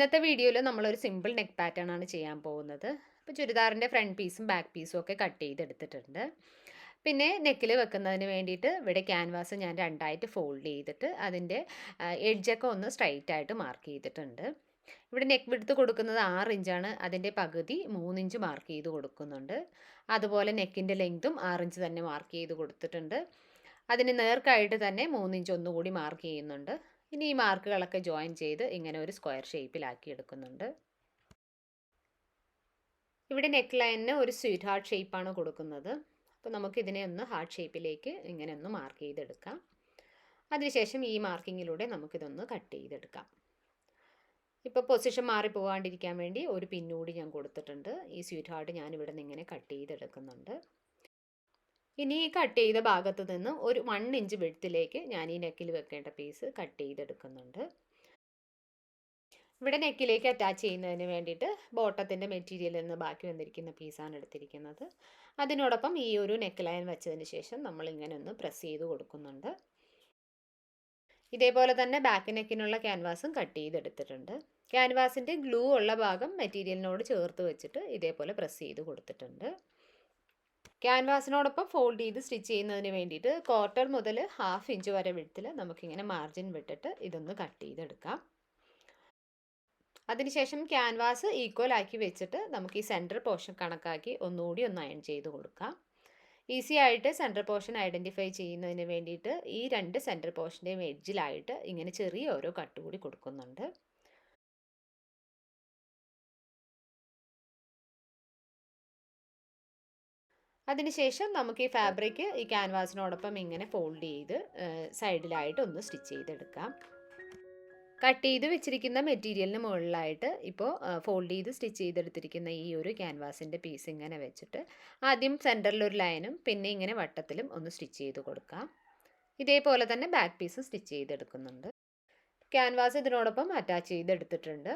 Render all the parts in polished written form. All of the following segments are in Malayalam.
ഇന്നത്തെ വീഡിയോയിൽ നമ്മളൊരു സിമ്പിൾ നെക്ക് പാറ്റേൺ ആണ് ചെയ്യാൻ പോകുന്നത്. അപ്പോൾ ചുരിദാറിൻ്റെ ഫ്രണ്ട് പീസും ബാക്ക് പീസും ഒക്കെ കട്ട് ചെയ്തെടുത്തിട്ടുണ്ട്. പിന്നെ നെക്കിൽ വെക്കുന്നതിന് വേണ്ടിയിട്ട് ഇവിടെ ക്യാൻവാസ് ഞാൻ രണ്ടായിട്ട് ഫോൾഡ് ചെയ്തിട്ട് അതിൻ്റെ എഡ്ജൊക്കെ ഒന്ന് സ്ട്രൈറ്റ് ആയിട്ട് മാർക്ക് ചെയ്തിട്ടുണ്ട്. ഇവിടെ നെക്ക് വിഡ്ത്ത് കൊടുക്കുന്നത് 6 ഇഞ്ചാണ്. അതിൻ്റെ പകുതി 3 ഇഞ്ച് മാർക്ക് ചെയ്ത് കൊടുക്കുന്നുണ്ട്. അതുപോലെ നെക്കിൻ്റെ ലെങ്തും 6 ഇഞ്ച് തന്നെ മാർക്ക് ചെയ്ത് കൊടുത്തിട്ടുണ്ട്. അതിന് നേർക്കായിട്ട് തന്നെ 3 ഇഞ്ച് ഒന്നുകൂടി മാർക്ക് ചെയ്യുന്നുണ്ട്. ഇനി ഈ മാർക്കുകളൊക്കെ ജോയിൻ ചെയ്ത് ഇങ്ങനെ ഒരു സ്ക്വയർ ഷേപ്പിലാക്കി എടുക്കുന്നുണ്ട്. ഇവിടെ നെക്ക് ലൈനിന് ഒരു സ്വീറ്റ് ഹാർട്ട് ഷേപ്പാണ് കൊടുക്കുന്നത്. അപ്പോൾ നമുക്കിതിനെ ഒന്ന് ഹാർട്ട് ഷേപ്പിലേക്ക് ഇങ്ങനെ ഒന്ന് മാർക്ക് ചെയ്തെടുക്കാം. അതിനുശേഷം ഈ മാർക്കിങ്ങിലൂടെ നമുക്കിതൊന്ന് കട്ട് ചെയ്തെടുക്കാം. ഇപ്പോൾ പൊസിഷൻ മാറിപ്പോകാണ്ടിരിക്കാൻ വേണ്ടി ഒരു പിന്നൂടി ഞാൻ കൊടുത്തിട്ടുണ്ട്. ഈ സ്വീറ്റ് ഹാർട്ട് ഞാനിവിടെ നിന്ന് ഇങ്ങനെ കട്ട് ചെയ്തെടുക്കുന്നുണ്ട്. ഇനി ഈ കട്ട് ചെയ്ത ഭാഗത്ത് നിന്ന് ഒരു 1 ഇഞ്ച് വിഡ്ത്തിലേക്ക് ഞാൻ ഈ നെക്കിൽ വെക്കേണ്ട പീസ് കട്ട് ചെയ്തെടുക്കുന്നുണ്ട്. ഇവിടെ നെക്കിലേക്ക് അറ്റാച്ച് ചെയ്യുന്നതിന് വേണ്ടിയിട്ട് ബോട്ടത്തിൻ്റെ മെറ്റീരിയലിൽ നിന്ന് ബാക്കി വന്നിരിക്കുന്ന പീസാണ് എടുത്തിരിക്കുന്നത്. അതിനോടൊപ്പം ഈ ഒരു നെക്ക് ലൈൻ വെച്ചതിന് ശേഷം നമ്മൾ ഇങ്ങനെ ഒന്ന് പ്രസ് ചെയ്ത് കൊടുക്കുന്നുണ്ട്. ഇതേപോലെ തന്നെ ബാക്ക് നെക്കിനുള്ള ക്യാൻവാസും കട്ട് ചെയ്തെടുത്തിട്ടുണ്ട്. ക്യാൻവാസിൻ്റെ ഗ്ലൂ ഉള്ള ഭാഗം മെറ്റീരിയലിനോട് ചേർത്ത് വെച്ചിട്ട് ഇതേപോലെ പ്രസ് ചെയ്ത് കൊടുത്തിട്ടുണ്ട്. ക്യാൻവാസിനോടൊപ്പം ഫോൾഡ് ചെയ്ത് സ്റ്റിച്ച് ചെയ്യുന്നതിന് വേണ്ടിയിട്ട് 1/4 മുതൽ 1/2 ഇഞ്ച് വരെ വിഡ്ത്തിൽ നമുക്കിങ്ങനെ മാർജിൻ വിട്ടിട്ട് ഇതൊന്ന് കട്ട് ചെയ്തെടുക്കാം. അതിനുശേഷം ക്യാൻവാസ് ഈക്വൽ ആക്കി വെച്ചിട്ട് നമുക്ക് ഈ സെൻറ്റർ പോർഷൻ കണക്കാക്കി ഒന്നുകൂടി ഒന്ന് അയൺ ചെയ്ത് കൊടുക്കാം. ഈസി ആയിട്ട് സെൻറ്റർ പോർഷൻ ഐഡൻറ്റിഫൈ ചെയ്യുന്നതിന് വേണ്ടിയിട്ട് ഈ 2 സെൻറ്റർ പോർഷൻ്റെയും എഡ്ജിലായിട്ട് ഇങ്ങനെ ചെറിയ ഓരോ കട്ട് കൂടി കൊടുക്കുന്നുണ്ട്. അതിനുശേഷം നമുക്ക് ഈ ഫാബ്രിക് ഈ ക്യാൻവാസിനോടൊപ്പം ഇങ്ങനെ ഫോൾഡ് ചെയ്ത് സൈഡിലായിട്ട് ഒന്ന് സ്റ്റിച്ച് ചെയ്തെടുക്കാം. കട്ട് ചെയ്ത് വെച്ചിരിക്കുന്ന മെറ്റീരിയലിന് മുകളിലായിട്ട് ഇപ്പോൾ ഫോൾഡ് ചെയ്ത് സ്റ്റിച്ച് ചെയ്തെടുത്തിരിക്കുന്ന ഈ ഒരു ക്യാൻവാസിൻ്റെ പീസ് ഇങ്ങനെ വെച്ചിട്ട് ആദ്യം സെൻറ്ററിലൊരു ലൈനും പിന്നെ ഇങ്ങനെ വട്ടത്തിലും ഒന്ന് സ്റ്റിച്ച് ചെയ്ത് കൊടുക്കാം. ഇതേപോലെ തന്നെ ബാക്ക് പീസ് സ്റ്റിച്ച് ചെയ്തെടുക്കുന്നുണ്ട്. ക്യാൻവാസ് ഇതിനോടൊപ്പം അറ്റാച്ച് ചെയ്തെടുത്തിട്ടുണ്ട്.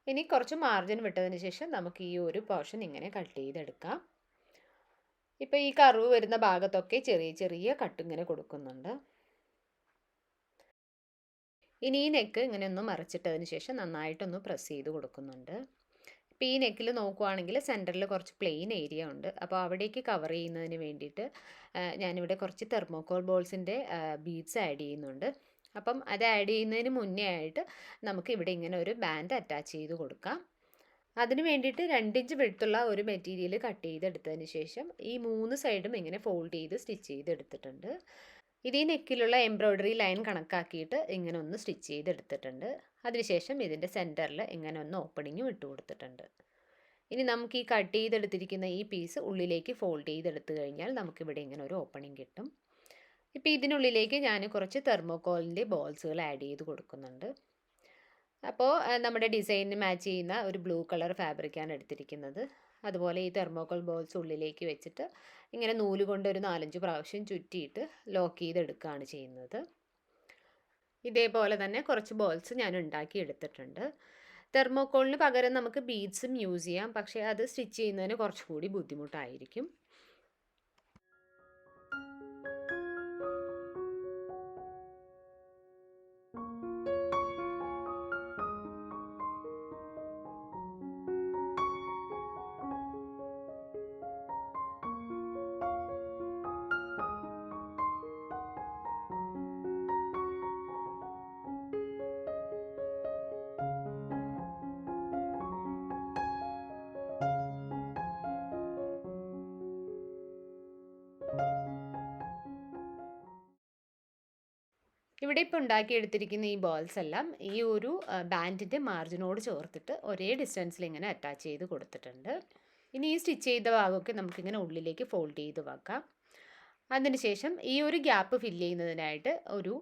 ഇനി കുറച്ച് മാർജിൻ വിട്ടതിന് ശേഷം നമുക്ക് ഈ ഒരു പോർഷൻ ഇങ്ങനെ കട്ട് ചെയ്തെടുക്കാം. ഇപ്പോൾ ഈ കർവ് വരുന്ന ഭാഗത്തൊക്കെ ചെറിയ ചെറിയ കട്ട് ഇങ്ങനെ കൊടുക്കുന്നുണ്ട്. ഇനി ഈ നെക്ക് ഇങ്ങനെ ഒന്ന് മറിച്ചിട്ടതിന് ശേഷം നന്നായിട്ടൊന്ന് പ്രസ് ചെയ്ത് കൊടുക്കുന്നുണ്ട്. ഇപ്പോൾ ഈ നെക്കിൽ നോക്കുവാണെങ്കിൽ സെൻറ്ററിൽ കുറച്ച് പ്ലെയിൻ ഏരിയ ഉണ്ട്. അപ്പോൾ അവിടേക്ക് കവർ ചെയ്യുന്നതിന് വേണ്ടിയിട്ട് ഞാനിവിടെ കുറച്ച് തെർമോക്കോൾ ബോൾസിൻ്റെ ബീഡ്സ് ആഡ് ചെയ്യുന്നുണ്ട്. അപ്പം അത് ആഡ് ചെയ്യുന്നതിന് മുന്നേ ആയിട്ട് നമുക്ക് ഇവിടെ ഇങ്ങനെ ഒരു ബാൻഡ് അറ്റാച്ച് ചെയ്ത് കൊടുക്കാം. അതിന് വേണ്ടിയിട്ട് 2 ഇഞ്ച് വിഡ്ത്തുള്ള ഒരു മെറ്റീരിയൽ കട്ട് ചെയ്തെടുത്തതിന് ശേഷം ഈ 3 സൈഡും ഇങ്ങനെ ഫോൾഡ് ചെയ്ത് സ്റ്റിച്ച് ചെയ്തെടുത്തിട്ടുണ്ട്. ഇത് ഈ നെക്കിലുള്ള എംബ്രോയ്ഡറി ലൈൻ കണക്കാക്കിയിട്ട് ഇങ്ങനെ ഒന്ന് സ്റ്റിച്ച് ചെയ്തെടുത്തിട്ടുണ്ട്. അതിനുശേഷം ഇതിൻ്റെ സെൻറ്ററിൽ ഇങ്ങനെ ഒന്ന് ഓപ്പണിങ്ങും ഇട്ട് കൊടുത്തിട്ടുണ്ട്. ഇനി നമുക്ക് ഈ കട്ട് ചെയ്തെടുത്തിരിക്കുന്ന ഈ പീസ് ഉള്ളിലേക്ക് ഫോൾഡ് ചെയ്തെടുത്തു കഴിഞ്ഞാൽ നമുക്കിവിടെ ഇങ്ങനെ ഒരു ഓപ്പണിങ് കിട്ടും. ഇപ്പോൾ ഇതിനുള്ളിലേക്ക് ഞാൻ കുറച്ച് തെർമോക്കോളിൻ്റെ ബോൾസുകൾ ആഡ് ചെയ്ത് കൊടുക്കുന്നുണ്ട്. അപ്പോൾ നമ്മുടെ ഡിസൈനിന് മാച്ച് ചെയ്യുന്ന ഒരു ബ്ലൂ കളർ ഫാബ്രിക്കാണ് എടുത്തിരിക്കുന്നത്. അതുപോലെ ഈ തെർമോക്കോൾ ബോൾസ് ഉള്ളിലേക്ക് വെച്ചിട്ട് ഇങ്ങനെ നൂല് കൊണ്ട് ഒരു 4-5 പ്രാവശ്യം ചുറ്റിയിട്ട് ലോക്ക് ചെയ്തെടുക്കുകയാണ് ചെയ്യുന്നത്. ഇതേപോലെ തന്നെ കുറച്ച് ബോൾസ് ഞാൻ ഉണ്ടാക്കി എടുത്തിട്ടുണ്ട്. തെർമോക്കോളിന് പകരം നമുക്ക് ബീഡ്സും യൂസ് ചെയ്യാം, പക്ഷേ അത് സ്റ്റിച്ച് ചെയ്യുന്നതിന് കുറച്ചുകൂടി ബുദ്ധിമുട്ടായിരിക്കും. ഇവിടെ ഇപ്പോൾ ഉണ്ടാക്കിയെടുത്തിരിക്കുന്ന ഈ ബോൾസ് എല്ലാം ഈ ഒരു ബാൻഡിൻ്റെ മാർജിനോട് ചേർത്തിട്ട് ഒരേ ഡിസ്റ്റൻസിൽ ഇങ്ങനെ അറ്റാച്ച് ചെയ്ത് കൊടുത്തിട്ടുണ്ട്. ഇനി ഈ സ്റ്റിച്ച് ചെയ്ത ഭാഗമൊക്കെ നമുക്കിങ്ങനെ ഉള്ളിലേക്ക് ഫോൾഡ് ചെയ്ത് വെക്കാം. അതിനുശേഷം ഈ ഒരു ഗ്യാപ്പ് ഫില്ല് ചെയ്യുന്നതിനായിട്ട് ഒരു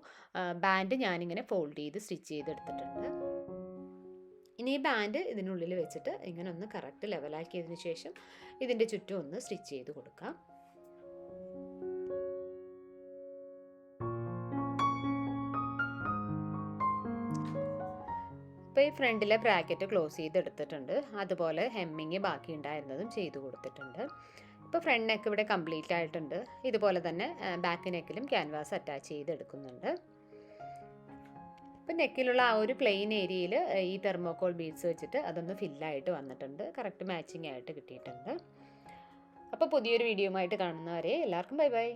ബാൻഡ് ഞാനിങ്ങനെ ഫോൾഡ് ചെയ്ത് സ്റ്റിച്ച് ചെയ്തെടുത്തിട്ടുണ്ട്. ഇനി ഈ ബാൻഡ് ഇതിനുള്ളിൽ വെച്ചിട്ട് ഇങ്ങനെ ഒന്ന് കറക്റ്റ് ലെവലാക്കിയതിന് ശേഷം ഇതിൻ്റെ ചുറ്റും ഒന്ന് സ്റ്റിച്ച് ചെയ്ത് കൊടുക്കാം. ഇപ്പോൾ ഈ ഫ്രണ്ടിലെ ബ്രാക്കറ്റ് ക്ലോസ് ചെയ്തെടുത്തിട്ടുണ്ട്. അതുപോലെ ഹെമ്മിങ് ബാക്കി ഉണ്ടായിരുന്നതും ചെയ്ത് കൊടുത്തിട്ടുണ്ട്. ഇപ്പോൾ ഫ്രണ്ട് നെക്ക് ഇവിടെ കംപ്ലീറ്റ് ആയിട്ടുണ്ട്. ഇതുപോലെ തന്നെ ബാക്ക് നെക്കിലും ക്യാൻവാസ് അറ്റാച്ച് ചെയ്തെടുക്കുന്നുണ്ട്. അപ്പം നെക്കിലുള്ള ആ ഒരു പ്ലെയിൻ ഏരിയയിൽ ഈ തെർമോക്കോൾ ബീഡ്സ് വെച്ചിട്ട് അതൊന്ന് ഫില്ലായിട്ട് വന്നിട്ടുണ്ട്. കറക്റ്റ് മാച്ചിങ് ആയിട്ട് കിട്ടിയിട്ടുണ്ട്. അപ്പോൾ പുതിയൊരു വീഡിയോയുമായിട്ട് കാണുന്നവരെ എല്ലാവർക്കും ബൈ ബൈ.